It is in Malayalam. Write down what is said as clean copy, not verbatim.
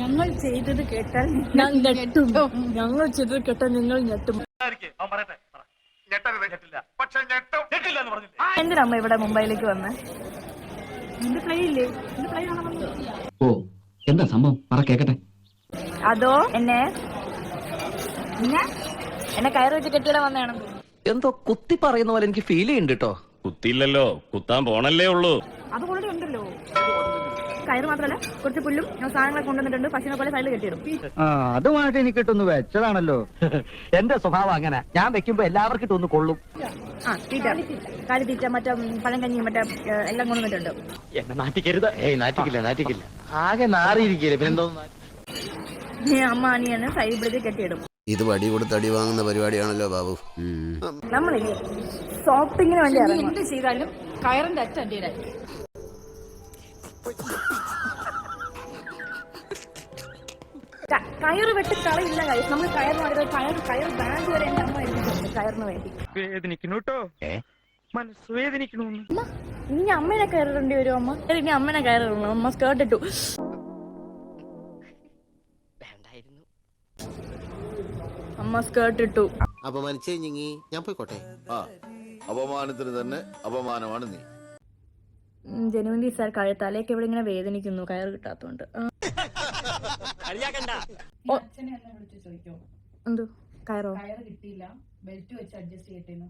ഞങ്ങൾ ചെയ്തത് കേട്ടാൽ ഞെട്ടും. ഞങ്ങൾ ചെയ്തത് കേട്ടാൽ നിങ്ങൾ ഞെട്ടും. എന്തിനാ അമ്മ ഇവിടെ മുംബൈയിലേക്ക് വന്നേ? എന്റെ ഫ്ലൈ ഇല്ലേ? എന്റെ ഫ്ലൈ കാണാൻ വന്നത്. ഓ എന്താ സംഭവം പറ കേക്കട്ടെ. അതോ എന്നെ കയറ് വെച്ച് കെട്ടിയിടാൻ വന്നതാണ്. എന്തോ കുത്തി പറയുന്ന പോലെ എനിക്ക് ഫീൽ ചെയ്യുന്നുണ്ട് കേട്ടോ. കുത്തിയില്ലല്ലോ, കുത്താൻ പോണല്ലേ ഉള്ളൂ. അത് ഓൾറെഡി ഉണ്ടല്ലോ. കയറ് മാത്രല്ല കുറച്ച് പുല്ലും സാധനങ്ങളൊക്കെ കൊണ്ടുവന്നിട്ടുണ്ട്. പശുവിനെ പോലെ സൈഡിൽ കെട്ടിയിടും. അതുമായിട്ട് എനിക്ക് ഇട്ടൊന്ന് വെച്ചതാണല്ലോ. എന്റെ സ്വഭാവം അങ്ങനെ, ഞാൻ വെക്കുമ്പോ എല്ലാവർക്കും ഇട്ടൊന്ന് കൊള്ളും. തീറ്റ കാലിത്തീറ്റ മറ്റേ പഴങ്കഞ്ഞി മറ്റേ എല്ലാം കൊണ്ടുവന്നിട്ടുണ്ട്. എന്നെ നാറ്റിക്കരുത്. നാറ്റിക്കില്ല ആകെ നാറിയിരിക്കില്ലേ പിന്നെന്തോ. അമ്മ അനിയന് സൈഡിൽ പിടിച്ച് കെട്ടിയിടും. ഇത് വടി കൊടുത്ത് അടി വാങ്ങുന്ന പരിപാടിയാണല്ലോ ബാബു. നമ്മളില്ലേ ഷോപ്പിങ്ങിന് വേണ്ടി എന്ത് ചെയ്താലും കയറിന്റെ അറ്റ എന്റെ കയറ് വെട്ടി കളയില്ല. നമ്മൾ കയറിന് വേണ്ടി കയർ ബാൻഡ് വരെ എന്റെ അമ്മ എടുത്തിട്ടുണ്ട് കയറിന് വേണ്ടി. വേദനിക്കണോട്ടോ, മനസ്സ് വേദനിക്കണു. ഇനി അമ്മേനെ കയറിടേണ്ടി വരും. ഇനി അമ്മേനെ കയറിടണം. അമ്മ സ്കേർട്ട് ഇട്ടു. അമ്മ സ്കേർട്ട് ഇട്ടു. അപമാനിച്ചേ ഞങ്ങി ഞാൻ പോയിക്കോട്ടെ. അപമാനത്തിന് തന്നെ അപമാനമാണ് നീ. ജനുവലി സാർ തലയൊക്കെ ഇവിടെ ഇങ്ങനെ വേദനിക്കുന്നു കയറ് കിട്ടാത്തോണ്ട്. എന്തോ കയറോ കിട്ടിയില്ല, ബെൽറ്റ് വെച്ച് അഡ്ജസ്റ്റ് ചെയ്തിട്ടേന്നു.